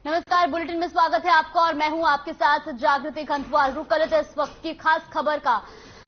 नमस्कार, बुलेटिन में स्वागत है आपका और मैं हूं आपके साथ जागृति खंतवाल। रुक कर लेते इस वक्त की खास खबर का।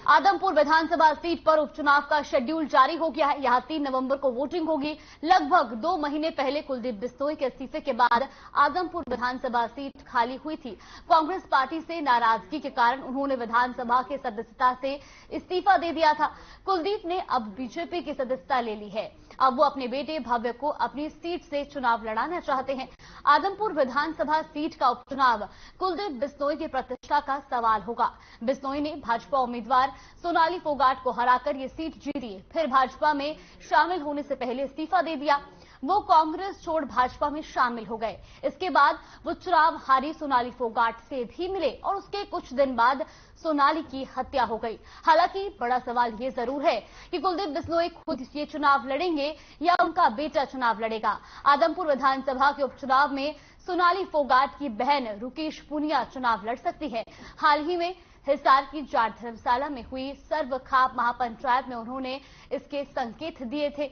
आदमपुर विधानसभा सीट पर उपचुनाव का शेड्यूल जारी हो गया है। यहां 3 नवंबर को वोटिंग होगी। लगभग 2 महीने पहले कुलदीप बिश्नोई के इस्तीफे के बाद आदमपुर विधानसभा सीट खाली हुई थी। कांग्रेस पार्टी से नाराजगी के कारण उन्होंने विधानसभा के सदस्यता से इस्तीफा दे दिया था। कुलदीप ने अब बीजेपी की सदस्यता ले ली है। अब वो अपने बेटे भव्य को अपनी सीट से चुनाव लड़ाना चाहते हैं। आदमपुर विधानसभा सीट का उपचुनाव कुलदीप बिश्नोई की प्रतिष्ठा का सवाल होगा। बिश्नोई ने भाजपा उम्मीदवार सोनाली फोगाट को हराकर ये सीट जीती, फिर भाजपा में शामिल होने से पहले इस्तीफा दे दिया। वो कांग्रेस छोड़ भाजपा में शामिल हो गए। इसके बाद वो चुनाव हारी सोनाली फोगाट से भी मिले और उसके कुछ दिन बाद सोनाली की हत्या हो गई। हालांकि बड़ा सवाल ये जरूर है कि कुलदीप बिश्नोई खुद ये चुनाव लड़ेंगे या उनका बेटा चुनाव लड़ेगा। आदमपुर विधानसभा के उपचुनाव में सोनाली फोगाट की बहन रुकेश पुनिया चुनाव लड़ सकती है। हाल ही में हिसार की जाट धर्मशाला में हुई सर्व खाप महापंचायत में उन्होंने इसके संकेत दिए थे।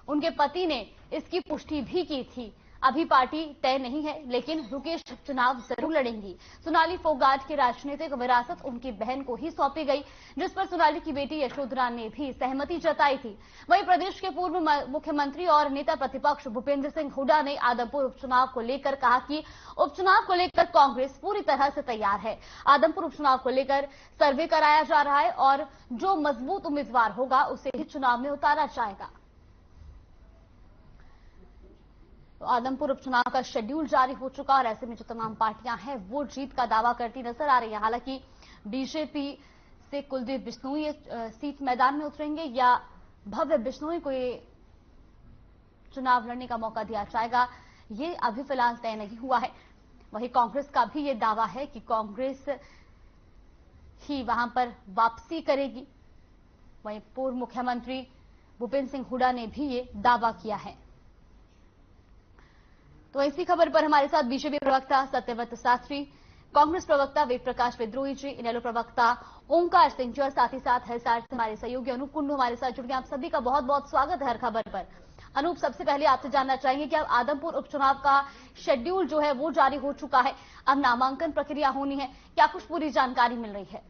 उनके पति ने इसकी पुष्टि भी की थी। अभी पार्टी तय नहीं है, लेकिन रुकेश चुनाव जरूर लड़ेंगी। सोनाली फोगाट की राजनीतिक विरासत उनकी बहन को ही सौंपी गई, जिस पर सोनाली की बेटी यशोधरा ने भी सहमति जताई थी। वहीं प्रदेश के पूर्व मुख्यमंत्री और नेता प्रतिपक्ष भूपेंद्र सिंह हुड्डा ने आदमपुर उपचुनाव को लेकर कहा कि उपचुनाव को लेकर कांग्रेस पूरी तरह से तैयार है। आदमपुर उपचुनाव को लेकर सर्वे कराया जा रहा है और जो मजबूत उम्मीदवार होगा उसे ही चुनाव में उतारा जाएगा। तो आदमपुर उपचुनाव का शेड्यूल जारी हो चुका और ऐसे में जो तमाम पार्टियां हैं वो जीत का दावा करती नजर आ रही है। हालांकि बीजेपी से कुलदीप बिश्नोई सीट मैदान में उतरेंगे या भव्य बिश्नोई को ये चुनाव लड़ने का मौका दिया जाएगा, ये अभी फिलहाल तय नहीं हुआ है। वहीं कांग्रेस का भी ये दावा है कि कांग्रेस ही वहां पर वापसी करेगी। वहीं पूर्व मुख्यमंत्री भूपेंद्र सिंह हुड्डा ने भी ये दावा किया है। तो इसी खबर पर हमारे साथ बीजेपी प्रवक्ता सत्यव्रत शास्त्री, कांग्रेस प्रवक्ता वेद प्रकाश विद्रोही जी, इनेलो प्रवक्ता ओंकार सिंह जी और साथ ही साथ हिसार से हमारे सहयोगी अनूप कुंडू हमारे साथ जुड़ गए। आप सभी का बहुत बहुत स्वागत है हर खबर पर। अनूप, सबसे पहले आपसे जानना चाहेंगे कि अब आदमपुर उपचुनाव का शेड्यूल जो है वो जारी हो चुका है, अब नामांकन प्रक्रिया होनी है, क्या कुछ पूरी जानकारी मिल रही है?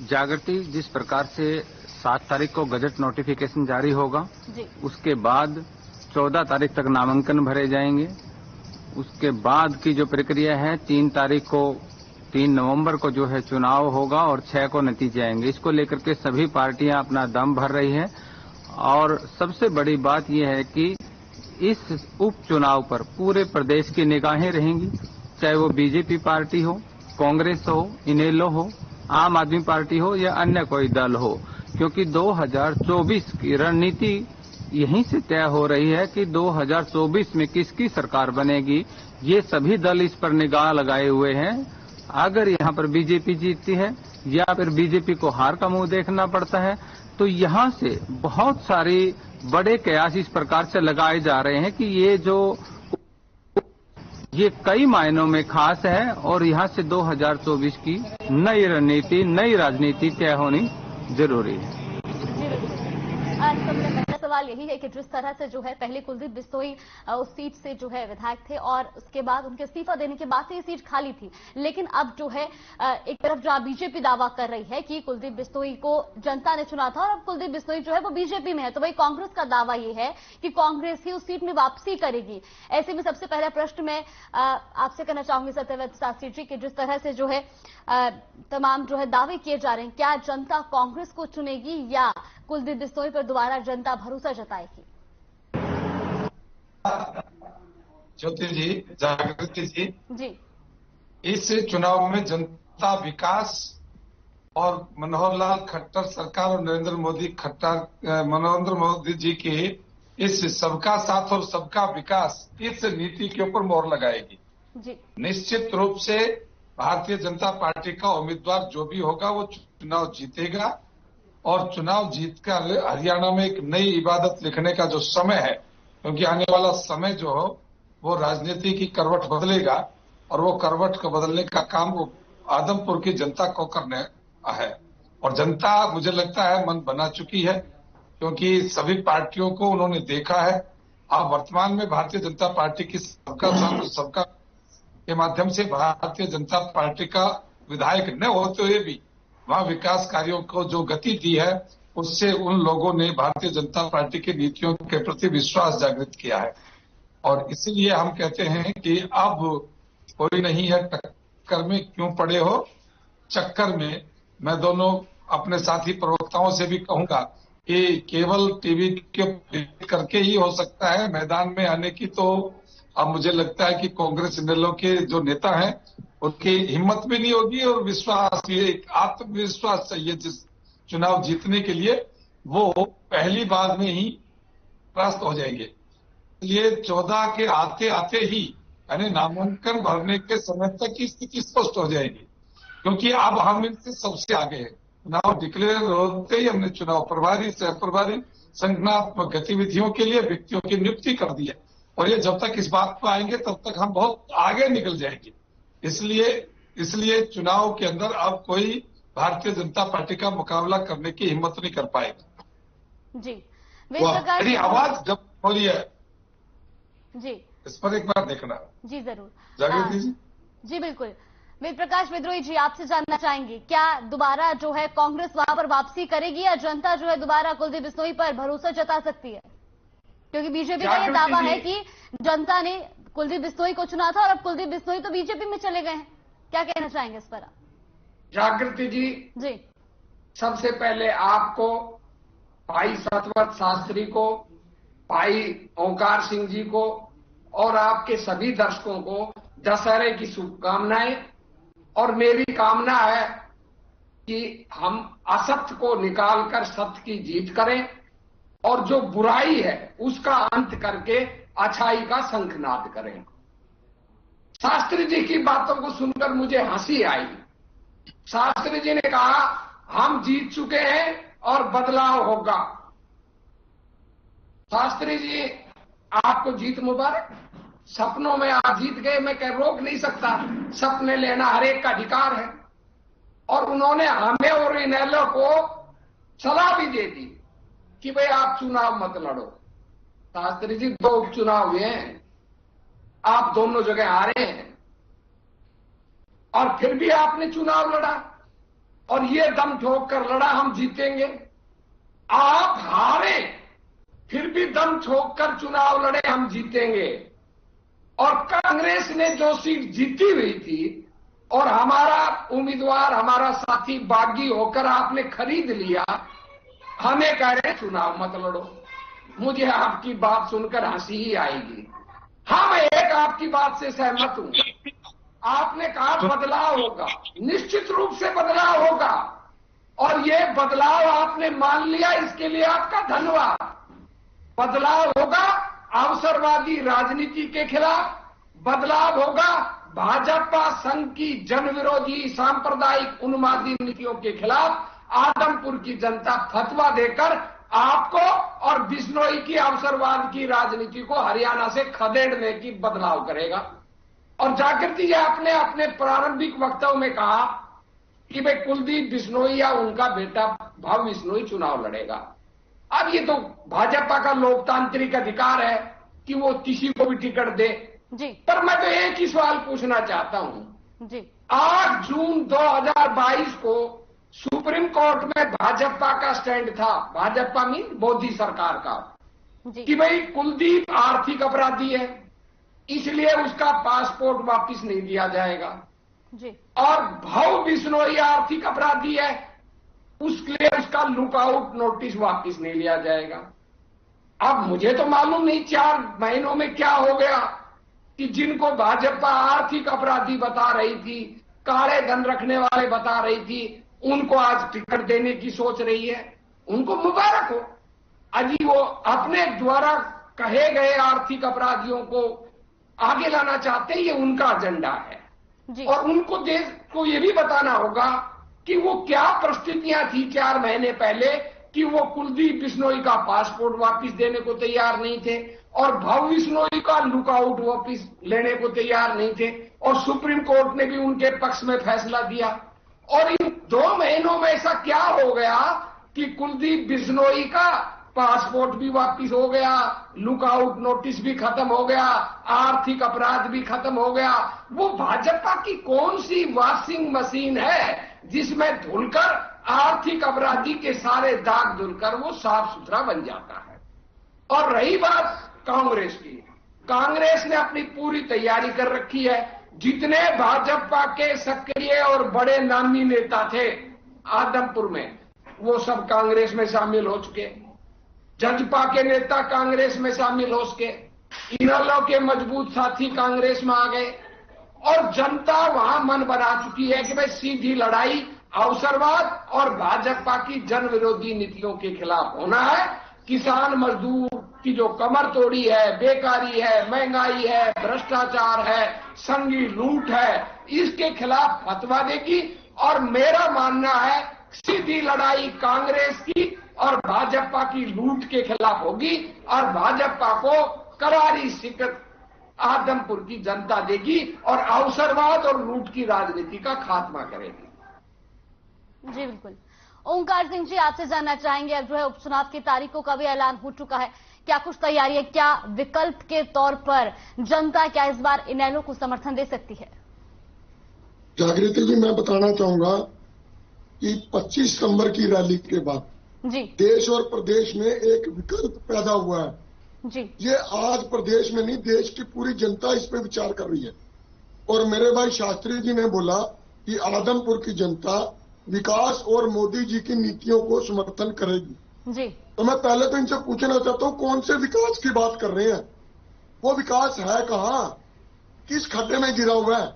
जागृति, जिस प्रकार से 7 तारीख को गजट नोटिफिकेशन जारी होगा, उसके बाद 14 तारीख तक नामांकन भरे जाएंगे। उसके बाद की जो प्रक्रिया है 3 नवंबर को जो है चुनाव होगा और 6 को नतीजे आएंगे। इसको लेकर के सभी पार्टियां अपना दम भर रही हैं और सबसे बड़ी बात यह है कि इस उपचुनाव पर पूरे प्रदेश की निगाहें रहेंगी, चाहे वो बीजेपी पार्टी हो, कांग्रेस हो, इनेलो हो, आम आदमी पार्टी हो या अन्य कोई दल हो, क्योंकि 2024 की रणनीति यहीं से तय हो रही है कि 2024 में किसकी सरकार बनेगी। ये सभी दल इस पर निगाह लगाए हुए हैं। अगर यहाँ पर बीजेपी जीतती है या फिर बीजेपी को हार का मुंह देखना पड़ता है, तो यहाँ से बहुत सारी बड़े कयास इस प्रकार से लगाए जा रहे हैं कि ये कई मायनों में खास है और यहाँ से 2024 की नई रणनीति, नई राजनीति तय होनी जरूरी है। पहला सवाल यही है कि जिस तरह से जो है पहले कुलदीप बिश्नोई उस सीट से जो है विधायक थे और उसके बाद उनके इस्तीफा देने के बाद से ये सीट खाली थी, लेकिन अब जो है एक तरफ जहां बीजेपी दावा कर रही है कि कुलदीप बिश्नोई को जनता ने चुना था और अब कुलदीप बिश्नोई जो है वो बीजेपी में है, तो वही कांग्रेस का दावा ये है कि कांग्रेस ही उस सीट में वापसी करेगी। ऐसे में सबसे पहला प्रश्न मैं आपसे करना चाहूंगी सत्यव्रत शास्त्री जी कि जिस तरह से जो है तमाम जो है दावे किए जा रहे हैं, क्या जनता कांग्रेस को चुनेगी या कुलदीप बिश्नोई पर दोबारा जनता भरोसा जताएगी? ज्योति जी, जागृति जी, इस चुनाव में जनता विकास और मनोहर लाल खट्टर सरकार और नरेंद्र मोदी जी की इस सबका साथ और सबका विकास इस नीति के ऊपर मोहर लगाएगी। जी, निश्चित रूप से भारतीय जनता पार्टी का उम्मीदवार जो भी होगा वो चुनाव जीतेगा और चुनाव जीतकर हरियाणा में एक नई इबादत लिखने का जो समय है, क्योंकि आने वाला समय जो हो वो राजनीति की करवट बदलेगा और वो करवट को बदलने का काम वो आदमपुर की जनता को करने है। और जनता मुझे लगता है मन बना चुकी है, क्योंकि सभी पार्टियों को उन्होंने देखा है अब वर्तमान में भारतीय जनता पार्टी की सबका साथ सबका के माध्यम से भारतीय जनता पार्टी का विधायक न होते हुए भी वहां विकास कार्यों को जो गति दी है, उससे उन लोगों ने भारतीय जनता पार्टी की नीतियों के प्रति विश्वास जागृत किया है। और इसीलिए हम कहते हैं कि अब कोई नहीं है टक्कर में क्यों पड़े हो चक्कर में। मैं दोनों अपने साथी प्रवक्ताओं से भी कहूंगा कि केवल टीवी के करके ही हो सकता है, मैदान में आने की तो अब मुझे लगता है कि कांग्रेस निर्दलों के जो नेता हैं उनकी हिम्मत भी नहीं होगी और विश्वास, ये आत्मविश्वास चाहिए जिस चुनाव जीतने के लिए, वो पहली बार में ही परास्त हो जाएंगे। इसलिए 14 के आते आते ही यानी नामांकन भरने के समय तक की स्थिति स्पष्ट हो जाएगी, क्योंकि अब हम इनसे सबसे आगे हैं। चुनाव डिक्लेयर होते ही हमने चुनाव प्रभारी, सह प्रभारी, संगठनात्मक गतिविधियों के लिए व्यक्तियों की नियुक्ति कर दी है और ये जब तक इस बात पर आएंगे तब तक हम बहुत आगे निकल जाएंगे। इसलिए चुनाव के अंदर अब कोई भारतीय जनता पार्टी का मुकाबला करने की हिम्मत नहीं कर पाएगा। जी, मेरी आवाज जब हो रही है जी, इस पर एक बार देखना। जी जरूर जागृति जी। जी बिल्कुल। वेद प्रकाश विद्रोही जी, आपसे जानना चाहेंगे क्या दोबारा जो है कांग्रेस वहां पर वापसी करेगी या जनता जो है दोबारा कुलदीप बिश्नोई पर भरोसा जता सकती है? क्योंकि बीजेपी का यह दावा है कि जनता ने कुलदीप बिश्नोई को चुना था और अब कुलदीप बिश्नोई तो बीजेपी में चले गए हैं। क्या कहना चाहेंगे इस पर? जागृति जी, सबसे पहले आपको, भाई सतवत शास्त्री को, भाई ओंकार सिंह जी को और आपके सभी दर्शकों को दशहरे की शुभकामनाएं। और मेरी कामना है कि हम असत्य को निकालकर सत्य की जीत करें और जो बुराई है उसका अंत करके अच्छाई का शंखनाद करें। शास्त्री जी की बातों को सुनकर मुझे हंसी आई। शास्त्री जी ने कहा हम जीत चुके हैं और बदलाव होगा। शास्त्री जी आपको जीत मुबारक। सपनों में आप जीत गए, मैं कह रोक नहीं सकता, सपने लेना हर एक का अधिकार है। और उन्होंने हमें और इनेलो को सलाह भी दे दी कि भाई आप चुनाव मत लड़ो। शास्त्री जी 2 उपचुनाव हुए हैं, आप दोनों जगह हारे हैं और फिर भी आपने चुनाव लड़ा और ये दम ठोक कर लड़ा हम जीतेंगे। आप हारे फिर भी दम ठोक कर चुनाव लड़े हम जीतेंगे। और कांग्रेस ने जो सीट जीती हुई थी और हमारा उम्मीदवार, हमारा साथी बागी होकर आपने खरीद लिया, हमें कह रहे चुनाव मत लड़ो। मुझे आपकी बात सुनकर हंसी ही आएगी। हाँ, मैं एक आपकी बात से सहमत हूं। आपने कहा बदलाव होगा, निश्चित रूप से बदलाव होगा और ये बदलाव आपने मान लिया, इसके लिए आपका धन्यवाद। बदलाव होगा अवसरवादी राजनीति के खिलाफ, बदलाव होगा भाजपा संघ की जनविरोधी सांप्रदायिक उन्मादी नीतियों के खिलाफ। आदमपुर की जनता फतवा देकर आपको और बिश्नोई की अवसरवाद की राजनीति को हरियाणा से खदेड़ने की बदलाव करेगा। और जागृति जी, आपने अपने प्रारंभिक वक्तव्य में कहा कि भाई कुलदीप बिश्नोई या उनका बेटा भव बिश्नोई चुनाव लड़ेगा। अब ये तो भाजपा का लोकतांत्रिक अधिकार है कि वो किसी को भी टिकट दे जी। पर मैं तो एक ही सवाल पूछना चाहता हूं जी। 8 जून 2022 को सुप्रीम कोर्ट में भाजपा का स्टैंड था, भाजपा मीन मोदी सरकार का, कि भाई कुलदीप आर्थिक अपराधी है, इसलिए उसका पासपोर्ट वापस नहीं दिया जाएगा जी। और भव बिश्नोई आर्थिक अपराधी है, उसके लिए उसका लुकआउट नोटिस वापस नहीं लिया जाएगा। अब मुझे तो मालूम नहीं 4 महीनों में क्या हो गया कि जिनको भाजपा आर्थिक अपराधी बता रही थी, काले धन रखने वाले बता रही थी, उनको आज टिकट देने की सोच रही है। उनको मुबारक हो। अजी वो अपने द्वारा कहे गए आर्थिक अपराधियों को आगे लाना चाहते हैं, ये उनका एजेंडा है जी। और उनको देश को ये भी बताना होगा कि वो क्या परिस्थितियां थी 4 महीने पहले कि वो कुलदीप बिश्नोई का पासपोर्ट वापस देने को तैयार नहीं थे और भव बिश्नोई का लुकआउट वापस लेने को तैयार नहीं थे और सुप्रीम कोर्ट ने भी उनके पक्ष में फैसला दिया। और इन 2 महीनों में ऐसा क्या हो गया कि कुलदीप बिश्नोई का पासपोर्ट भी वापिस हो गया, लुकआउट नोटिस भी खत्म हो गया, आर्थिक अपराध भी खत्म हो गया। वो भाजपा की कौन सी वॉशिंग मशीन है जिसमें धुलकर आर्थिक अपराधी के सारे दाग धुलकर वो साफ सुथरा बन जाता है। और रही बात कांग्रेस की, कांग्रेस ने अपनी पूरी तैयारी कर रखी है। जितने भाजपा के सक्रिय और बड़े नामी नेता थे आदमपुर में, वो सब कांग्रेस में शामिल हो चुके। जजपा के नेता कांग्रेस में शामिल हो सके, इनेलो के मजबूत साथी कांग्रेस में आ गए और जनता वहां मन बना चुकी है कि भाई सीधी लड़ाई अवसरवाद और भाजपा की जन विरोधी नीतियों के खिलाफ होना है। किसान मजदूर की जो कमर तोड़ी है, बेकारी है, महंगाई है, भ्रष्टाचार है, संघी लूट है, इसके खिलाफ फतवा देगी। और मेरा मानना है सीधी लड़ाई कांग्रेस की और भाजपा की लूट के खिलाफ होगी और भाजपा को करारी शिकस्त आदमपुर की जनता देगी और अवसरवाद और लूट की राजनीति का खात्मा करेगी। जी बिल्कुल। ओंकार सिंह जी, आपसे जानना चाहेंगे, अब जो है उपचुनाव की तारीखों का भी ऐलान हो चुका है, क्या कुछ तैयारी है? क्या विकल्प के तौर पर जनता क्या इस बार इनेलो को समर्थन दे सकती है? जागृति जी, मैं बताना चाहूंगा कि 25 सितंबर की रैली के बाद जी देश और प्रदेश में एक विकल्प पैदा हुआ है जी। ये आज प्रदेश में नहीं, देश की पूरी जनता इस पे विचार कर रही है। और मेरे भाई शास्त्री जी ने बोला कि आदमपुर की जनता विकास और मोदी जी की नीतियों को समर्थन करेगी जी। तो मैं पहले तो इनसे पूछना चाहता हूँ, कौन से विकास की बात कर रहे हैं? वो विकास है कहाँ? किस खड्डे में गिरा हुआ है?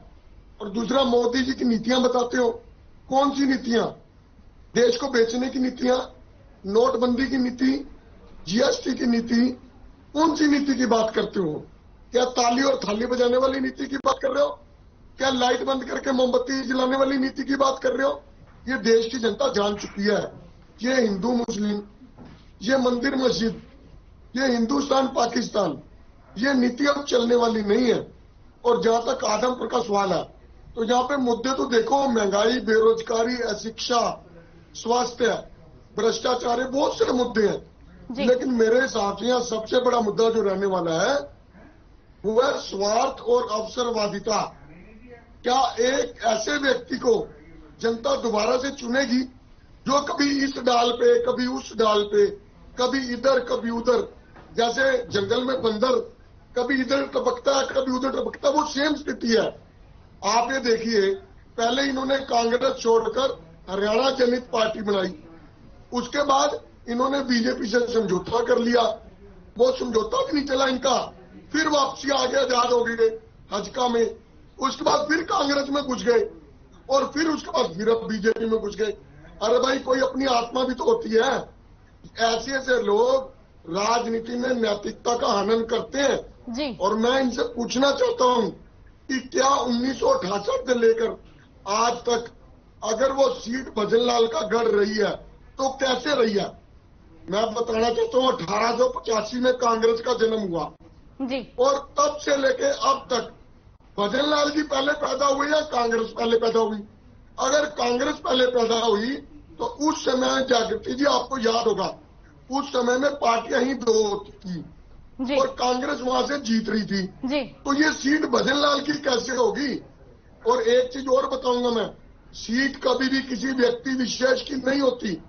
और दूसरा, मोदी जी की नीतियां बताते हो, कौन सी नीतियां? देश को बेचने की नीतियां, नोटबंदी की नीति, जीएसटी की नीति, कौन सी नीति की बात करते हो? क्या ताली और थाली बजाने वाली नीति की बात कर रहे हो? क्या लाइट बंद करके मोमबत्ती जलाने वाली नीति की बात कर रहे हो? ये देश की जनता जान चुकी है। ये हिंदू मुस्लिम, ये मंदिर मस्जिद, ये हिंदुस्तान पाकिस्तान, ये नीति अब चलने वाली नहीं है। और जहां तक आदमपुर का सवाल है, तो यहाँ पे मुद्दे तो देखो, महंगाई, बेरोजगारी, अशिक्षा, स्वास्थ्य, भ्रष्टाचार, बहुत सारे मुद्दे हैं। लेकिन मेरे हिसाब से यहाँ सबसे बड़ा मुद्दा जो रहने वाला है वो है स्वार्थ और अवसरवादिता। क्या एक ऐसे व्यक्ति को जनता दोबारा से चुनेगी जो कभी इस डाल पे, कभी उस डाल पे, कभी इधर कभी उधर, जैसे जंगल में बंदर कभी इधर टपकता है कभी उधर टपकता है, वो सेम स्थिति है। आप ये देखिए, पहले इन्होंने कांग्रेस छोड़कर हरियाणा जनहित पार्टी बनाई, उसके बाद इन्होंने बीजेपी से समझौता कर लिया, वो समझौता भी नहीं चला इनका, फिर वापसी आगे आजाद हो गए हजका में, उसके बाद फिर कांग्रेस में घुस गए और फिर उसके बाद फिर अब बीजेपी में घुस गए। अरे भाई, कोई अपनी आत्मा भी तो होती है। ऐसे ऐसे लोग राजनीति में नैतिकता का हनन करते हैं जी। और मैं इनसे पूछना चाहता हूं कि क्या 1968 से लेकर आज तक अगर वो सीट भजनलाल का गढ़ रही है तो कैसे रही है? मैं बताना चाहता हूँ, 1885 में कांग्रेस का जन्म हुआ जी। और तब से लेके अब तक भजनलाल जी पहले पैदा हुए या कांग्रेस पहले पैदा हुई? अगर कांग्रेस पहले पैदा हुई तो उस समय, जागृति जी आपको याद होगा, उस समय में पार्टियां ही दो थी जी। और कांग्रेस वहां से जीत रही थी जी। तो ये सीट भजनलाल की कैसे होगी? और एक चीज और बताऊंगा मैं, सीट कभी भी किसी व्यक्ति विशेष की नहीं होती।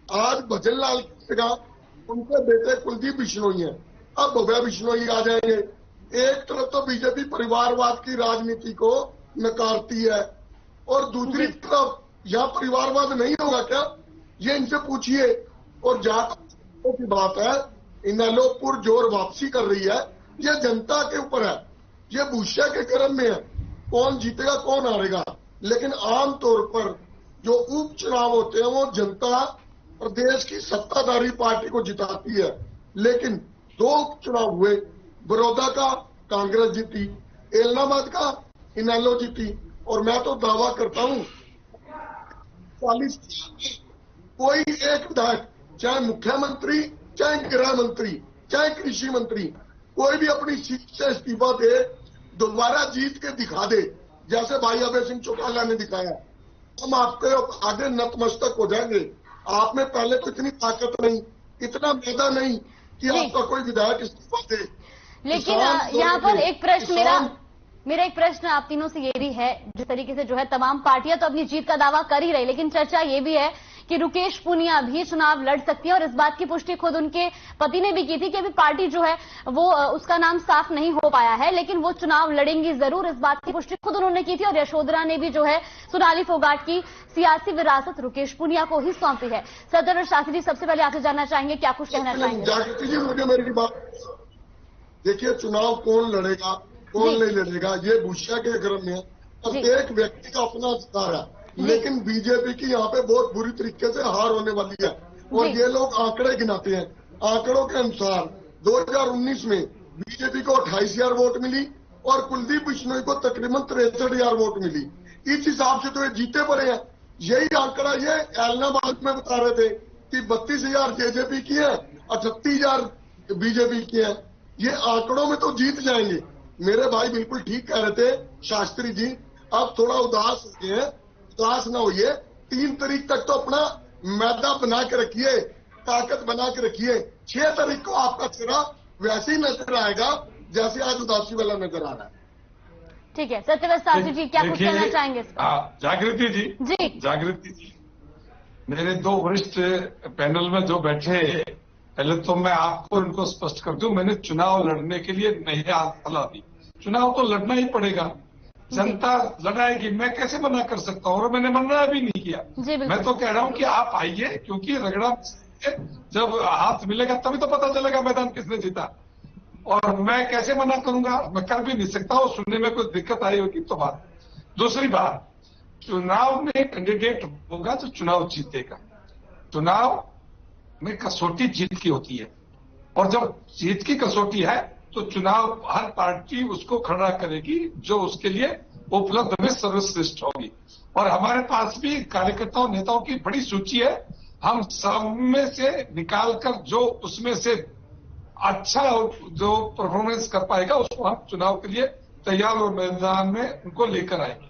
आज भजनलाल की जगह उनके बेटे कुलदीप बिश्नोई हैं, अब भव्या बिश्नोई आ जाएंगे। एक तरफ तो बीजेपी परिवारवाद की राजनीति को नकारती है और दूसरी तरफ यहाँ परिवारवाद नहीं होगा क्या? ये इनसे पूछिए। और जहां की बात है, इनेलो पुरजोर वापसी कर रही है, ये जनता के ऊपर है, ये भूष्या के क्रम में है, कौन जीतेगा कौन हारेगा। लेकिन आमतौर पर जो उपचुनाव होते हैं वो जनता प्रदेश की सत्ताधारी पार्टी को जिताती है। लेकिन 2 उपचुनाव हुए, बड़ौदा का कांग्रेस जीती, इलाहाबाद का इनेलो जीती। और मैं तो दावा करता हूं 40 कोई एक विधायक, चाहे मुख्यमंत्री, चाहे गृह मंत्री, चाहे कृषि मंत्री, कोई भी अपनी सीट से इस्तीफा दे, दोबारा जीत के दिखा दे, जैसे भाई अभय सिंह चौटाला ने दिखाया। हम आपके आगे नतमस्तक हो जाएंगे। आप में पहले तो इतनी ताकत नहीं, इतना मैदा नहीं कि आपका कोई विधायक इस्तीफा दे। लेकिन यहाँ पर एक प्रश्न मेरा एक प्रश्न आप तीनों से ये भी है, जिस तरीके से जो है तमाम पार्टियां तो अपनी जीत का दावा कर ही रही, लेकिन चर्चा ये भी है कि रुकेश पुनिया भी चुनाव लड़ सकती है और इस बात की पुष्टि खुद उनके पति ने भी की थी कि अभी पार्टी जो है वो उसका नाम साफ नहीं हो पाया है, लेकिन वो चुनाव लड़ेंगी जरूर। इस बात की पुष्टि खुद उन्होंने की थी और यशोधरा ने भी जो है सोनाली फोगाट की सियासी विरासत रुकेश पुनिया को ही सौंपी है। सदर शास्त्री जी, सबसे पहले आपसे जानना चाहेंगे, क्या कुछ कहना चाहेंगे? जागृति जी, मुझे मेरी बात देखिए, चुनाव कौन लड़ेगा कौन नहीं लड़ेगा ये भूषा के क्रम में प्रत्येक व्यक्ति का अपना अधिकार है, लेकिन बीजेपी की यहाँ पे बहुत बुरी तरीके से हार होने वाली है और ये लोग आंकड़े गिनाते हैं। आंकड़ों के अनुसार 2019 में बीजेपी को 28,000 वोट मिली और कुलदीप बिश्नोई को तकरीबन 63,000 वोट मिली। इस हिसाब से तो ये जीते पड़े हैं। यही आंकड़ा ये ऐलनाबाद में बता रहे थे कि 32,000 जेजेपी की है, 38,000 बीजेपी की है। ये आंकड़ों में तो जीत जाएंगे। मेरे भाई बिल्कुल ठीक कह रहे थे शास्त्री जी, अब थोड़ा उदास हो गए हैं, उदास ना होइए। 3 तारीख तक तो अपना मैदा बना के रखिए, ताकत बना के रखिए। 6 तारीख को आपका चेहरा वैसे ही नजर आएगा जैसे आज उदासी वाला नजर आ रहा है। ठीक है, सत्यव्रत शास्त्री जी, क्या कुछ कहना चाहेंगे? जागृति जी, जागृति जी, मेरे 2 वरिष्ठ पैनल में जो बैठे, पहले तो मैं आपको इनको स्पष्ट कर दूं, मैंने चुनाव लड़ने के लिए नहीं सलाह दी। चुनाव तो लड़ना ही पड़ेगा, जनता लड़ाएगी, मैं कैसे मना कर सकता हूं, और मैंने मना भी नहीं किया। मैं तो कह रहा हूं कि आप आइए, क्योंकि रगड़ा जब हाथ मिलेगा तभी तो पता चलेगा मैदान किसने जीता, और मैं कैसे मना करूंगा, मैं कर भी नहीं सकता हूं। सुनने में कोई दिक्कत आई होगी तो बात। दूसरी बात, चुनाव में कैंडिडेट होगा तो चुनाव जीतेगा। चुनाव में कसौटी जीत की होती है, और जब जीत की कसौटी है तो चुनाव हर पार्टी उसको खड़ा करेगी जो उसके लिए उपलब्ध में सर्वश्रेष्ठ होगी। और हमारे पास भी कार्यकर्ताओं नेताओं की बड़ी सूची है, हम सब में से निकालकर जो उसमें से अच्छा जो परफॉर्मेंस कर पाएगा उसको हम चुनाव के लिए तैयार और मैदान में उनको लेकर आएंगे।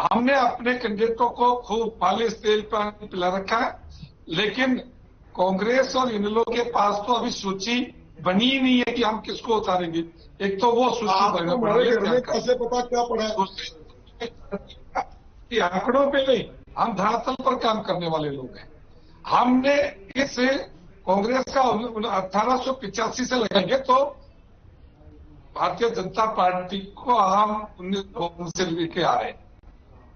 हमने अपने कैंडिडेटों को खूब पालिश तेल पानी पिला रखा है, लेकिन कांग्रेस और इन लोगों के पास तो अभी सूची बनी ही नहीं है कि हम किसको उतारेंगे। एक तो वो सूची बनना पड़ेगा, कैसे पता क्या पड़ा है आंकड़ों पे नहीं, हम धरातल पर काम करने वाले लोग हैं। हमने इस कांग्रेस का 1885 से लगाएंगे तो भारतीय जनता पार्टी को हम 19 से लेके आ रहे हैं,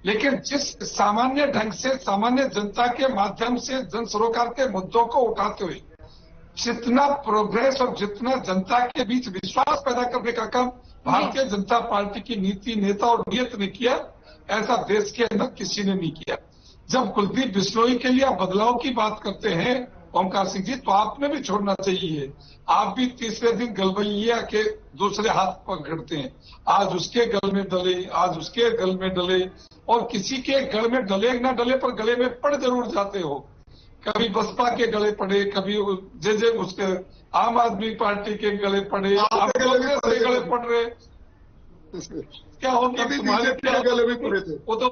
लेकिन जिस सामान्य ढंग से सामान्य जनता के माध्यम से जन सरोकार के मुद्दों को उठाते हुए जितना प्रोग्रेस और जितना जनता के बीच विश्वास पैदा करने का काम भारतीय जनता पार्टी की नीति नेता और नियत ने किया, ऐसा देश के अंदर किसी ने नहीं किया। जब कुलदीप बिश्नोई के लिए आप बदलाव की बात करते हैं ओमकार सिंह जी, तो आपने भी छोड़ना चाहिए। आप भी तीसरे दिन गलबैया के दूसरे हाथ पकड़ते हैं, आज उसके गल में डले, आज उसके गल में डले, और किसी के गल में डले न डले पर गले में पड़ जरूर जाते हो। कभी बसपा के गले पड़े, कभी जे उसके आम आदमी पार्टी के गले पड़े, आप कांग्रेस के गले पड़ रहे, क्या हो गया तुम्हारे गले भी पड़े थे। वो तो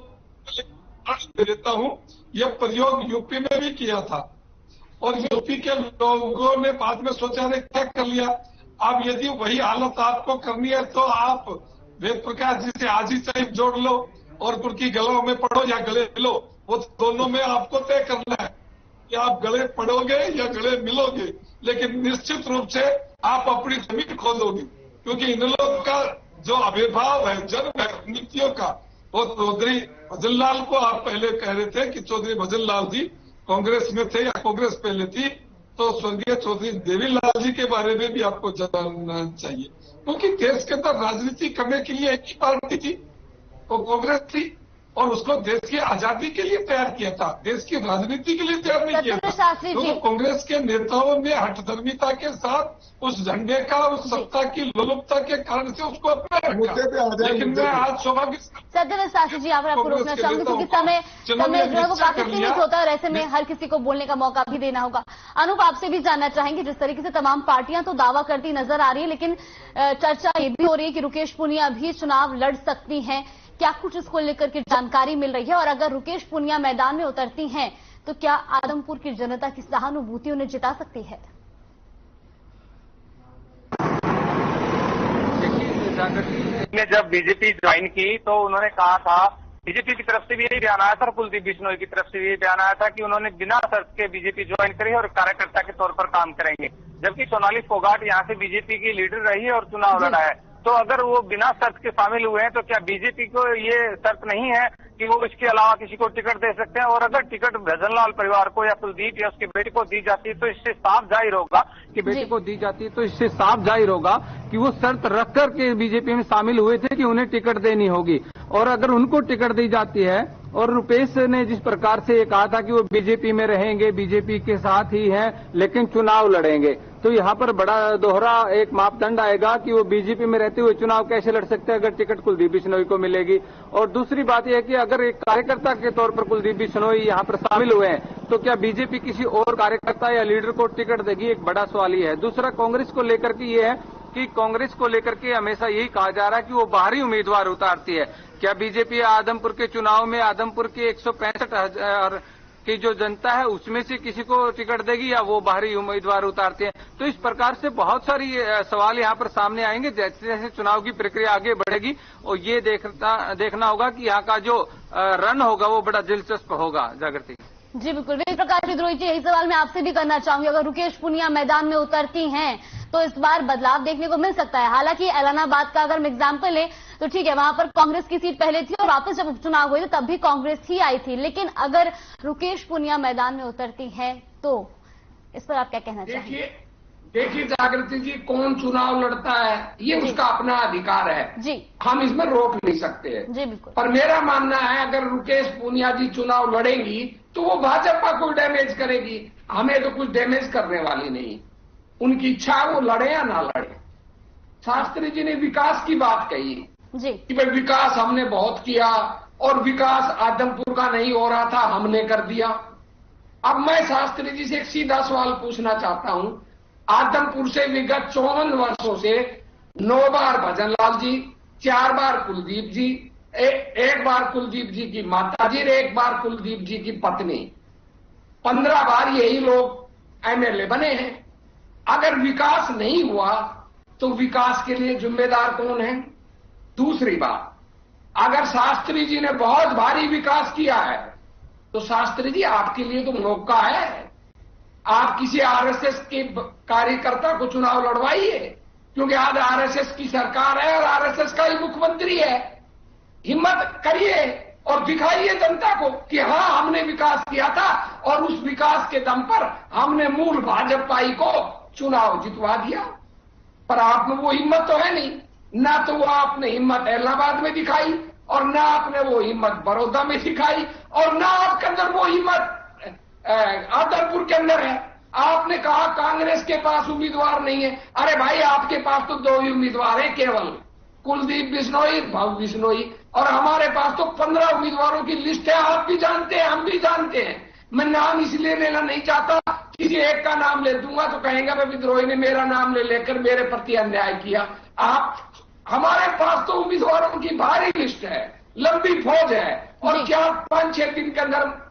दे देता हूं, यह प्रयोग यूपी में भी किया था और यूपी के लोगों ने बाद में सोचा ने क्या कर लिया। अब यदि वही हालत आपको करनी है तो आप वेद प्रकाश जी से आज ही साहिब जोड़ लो और उनकी गलों में पढ़ो या गले मिलो, वो दोनों में आपको तय करना है कि आप गले पढ़ोगे या गले मिलोगे। लेकिन निश्चित रूप से आप अपनी जमीन खोदोगे, क्योंकि इन लोगों का जो आविर्भाव है जन्म है नीतियों का, वो चौधरी भजनलाल को आप पहले कह रहे थे कि चौधरी भजनलाल जी कांग्रेस में थे या कांग्रेस पहले थी, तो स्वर्गीय चौधरी देवीलाल जी के बारे में भी आपको जानना चाहिए, क्योंकि देश के अंदर राजनीति करने के लिए एक ही पार्टी थी, वो कांग्रेस थी, और उसको देश की आजादी के लिए तैयार किया था, देश की राजनीति के लिए तैयार नहीं किया था। तो कांग्रेस के नेताओं ने हठधर्मिता के साथ उस झंडे का, उस सत्ता की लोलुपता के कारण से उसको अपना रखा। लेकिन मैं आज सौभाग्य सत्यव्रत शास्त्री जी, आप आपको रोकना चाहूंगी क्योंकि समय जो है वो काफी सीमित होता है और ऐसे में हर किसी को बोलने का मौका भी देना होगा। अनूप, आपसे भी जानना चाहेंगे, जिस तरीके से तमाम पार्टियां तो दावा करती नजर आ रही है, लेकिन चर्चा ये भी हो रही है कि रुकेश पुनिया भी चुनाव लड़ सकती हैं, क्या कुछ इसको लेकर के जानकारी मिल रही है? और अगर रुकेश पूनिया मैदान में उतरती हैं तो क्या आदमपुर की जनता की सहानुभूति उन्हें जिता सकती है? ने जब बीजेपी ज्वाइन की तो उन्होंने कहा था, बीजेपी की तरफ से भी यही बयान आया था और कुलदीप बिश्नोई की तरफ से भी यही बयान आया था कि उन्होंने बिना शर्त के बीजेपी ज्वाइन करी और कार्यकर्ता के तौर पर काम करेंगे। जबकि सोनाली फोगाट यहाँ से बीजेपी की लीडर रही है और चुनाव लड़ा है, तो अगर वो बिना शर्त के शामिल हुए हैं तो क्या बीजेपी को ये शर्त नहीं है कि वो इसके अलावा किसी को टिकट दे सकते हैं? और अगर टिकट भजनलाल परिवार को या कुलदीप या उसके बेटे को दी जाती है तो इससे साफ जाहिर होगा कि बेटे को दी जाती है तो इससे साफ जाहिर होगा कि वो शर्त रख कर के बीजेपी में शामिल हुए थे कि उन्हें टिकट देनी होगी। और अगर उनको टिकट दी जाती है और रुपेश ने जिस प्रकार से ये कहा था कि वो बीजेपी में रहेंगे, बीजेपी के साथ ही हैं, लेकिन चुनाव लड़ेंगे, तो यहाँ पर बड़ा दोहरा एक मापदंड आएगा कि वो बीजेपी में रहते हुए चुनाव कैसे लड़ सकते हैं अगर टिकट कुलदीप बिश्नोई को मिलेगी। और दूसरी बात यह है कि अगर एक कार्यकर्ता के तौर पर कुलदीप बिश्नोई यहाँ पर शामिल हुए हैं तो क्या बीजेपी किसी और कार्यकर्ता या लीडर को टिकट देगी? एक बड़ा सवाल ये है। दूसरा, कांग्रेस को लेकर के ये है कि कांग्रेस को लेकर के हमेशा यही कहा जा रहा है कि वो बाहरी उम्मीदवार उतारती है। क्या बीजेपी आदमपुर के चुनाव में आदमपुर के 165,000 की जो जनता है उसमें से किसी को टिकट देगी या वो बाहरी उम्मीदवार उतारते हैं? तो इस प्रकार से बहुत सारी सवाल यहाँ पर सामने आएंगे जैसे जैसे चुनाव की प्रक्रिया आगे बढ़ेगी। और ये देखना होगा कि यहाँ का जो रन होगा वो बड़ा दिलचस्प होगा। जागृति जी बिल्कुल। वेद प्रकाश विद्रोही जी, यही सवाल मैं आपसे भी करना चाहूंगी। अगर रुकेश पूनिया मैदान में उतरती हैं तो इस बार बदलाव देखने को मिल सकता है। हालांकि एलानाबाद का अगर हम एग्जाम्पल लें तो ठीक है, वहां पर कांग्रेस की सीट पहले थी और वापस जब उपचुनाव हुए थे तब भी कांग्रेस ही आई थी। लेकिन अगर रुकेश पूनिया मैदान में उतरती हैं तो इस पर आप क्या कहना चाहेंगे? देखिए जागृति जी, कौन चुनाव लड़ता है ये उसका अपना अधिकार है जी, हम इसमें रोक नहीं सकते हैं जी बिल्कुल। पर मेरा मानना है अगर रुकेश पूनिया जी चुनाव लड़ेंगी तो वो भाजपा को डैमेज करेगी, हमें तो कुछ डैमेज करने वाली नहीं। उनकी इच्छा वो लड़े या ना लड़े। शास्त्री जी ने विकास की बात कही जी कि भाई विकास हमने बहुत किया और विकास आदमपुर का नहीं हो रहा था, हमने कर दिया। अब मैं शास्त्री जी से एक सीधा सवाल पूछना चाहता हूं। आदमपुर से विगत 54 वर्षों से 9 बार भजनलाल जी, 4 बार कुलदीप जी, एक बार कुलदीप जी की माता जी, 1 बार कुलदीप जी की पत्नी, 15 बार यही लोग एमएलए बने हैं। अगर विकास नहीं हुआ तो विकास के लिए जिम्मेदार कौन है? दूसरी बात, अगर शास्त्री जी ने बहुत भारी विकास किया है तो शास्त्री जी आपके लिए तो मौका है, आप किसी आरएसएस के कार्यकर्ता को चुनाव लड़वाइए, क्योंकि आज आरएसएस की सरकार है और आरएसएस का ही मुख्यमंत्री है। हिम्मत करिए और दिखाइए जनता को कि हाँ हमने विकास किया था और उस विकास के दम पर हमने मूल भाजपाई को चुनाव जितवा दिया। पर आप में वो हिम्मत तो है नहीं, ना तो वो आपने हिम्मत इलाहाबाद में दिखाई और ना आपने वो हिम्मत बड़ौदा में दिखाई और ना आपके अंदर वो हिम्मत आदमपुर के अंदर है। आपने कहा कांग्रेस के पास उम्मीदवार नहीं है। अरे भाई आपके पास तो 2 ही उम्मीदवार हैं केवल, कुलदीप बिश्नोई, भाऊ बिश्नोई, और हमारे पास तो 15 उम्मीदवारों की लिस्ट है। आप भी जानते हैं, हम भी जानते हैं। मैं नाम इसलिए लेना नहीं चाहता, किसी एक का नाम ले दूंगा तो कहेंगे मैं विद्रोही ने मेरा नाम ले लेकर मेरे प्रति अन्याय किया। आप हमारे पास तो उम्मीदवारों की भारी लिस्ट है, लंबी फौज है और 4-5-6 दिन के अंदर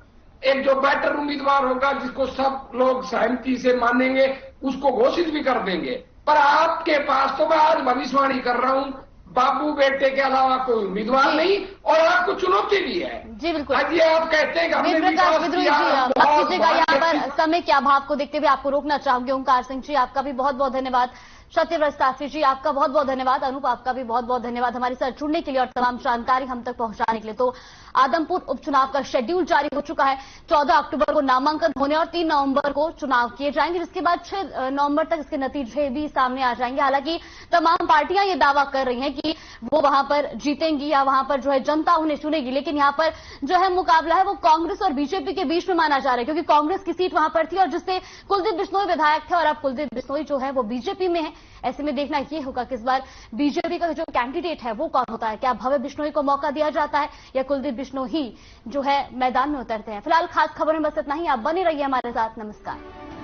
एक जो बेटर उम्मीदवार होगा जिसको सब लोग सहमति से मानेंगे उसको घोषित भी कर देंगे। पर आपके पास तो मैं आज भविष्यवाणी कर रहा हूं, बाबू बेटे के अलावा कोई उम्मीदवार नहीं और आपको चुनौती भी है। जी बिल्कुल। आज ये आप कहते हैं कि हमने विकास किया। यहाँ पर समय के अभाव को देखते हुए आपको रोकना चाहूंगी। ओंकार सिंह जी आपका भी बहुत बहुत धन्यवाद। सत्यव्रत शास्त्री जी आपका बहुत बहुत धन्यवाद। अनूप आपका भी बहुत बहुत धन्यवाद हमारे साथ जुड़ने के लिए और तमाम जानकारी हम तक पहुंचाने के लिए। तो आदमपुर उपचुनाव का शेड्यूल जारी हो चुका है। 14 अक्टूबर को नामांकन होने और 3 नवंबर को चुनाव किए जाएंगे, जिसके बाद 6 नवंबर तक इसके नतीजे भी सामने आ जाएंगे। हालांकि तमाम पार्टियां ये दावा कर रही हैं कि वो वहां पर जीतेंगी या वहां पर जो है जनता उन्हें चुनेगी, लेकिन यहाँ पर जो है मुकाबला है वो कांग्रेस और बीजेपी के बीच में माना जा रहा है, क्योंकि कांग्रेस की सीट वहां पर थी और जिससे कुलदीप बिश्नोई विधायक थे और अब कुलदीप बिश्नोई जो है वो बीजेपी में है। ऐसे में देखना ये होगा कि इस बार बीजेपी का जो कैंडिडेट है वो कौन होता है। क्या भव्य बिश्नोई को मौका दिया जाता है या कुलदीप बिश्नोई जो है मैदान में उतरते हैं। फिलहाल खास खबर में बस इतना ही। आप बने रहिए हमारे साथ। नमस्कार।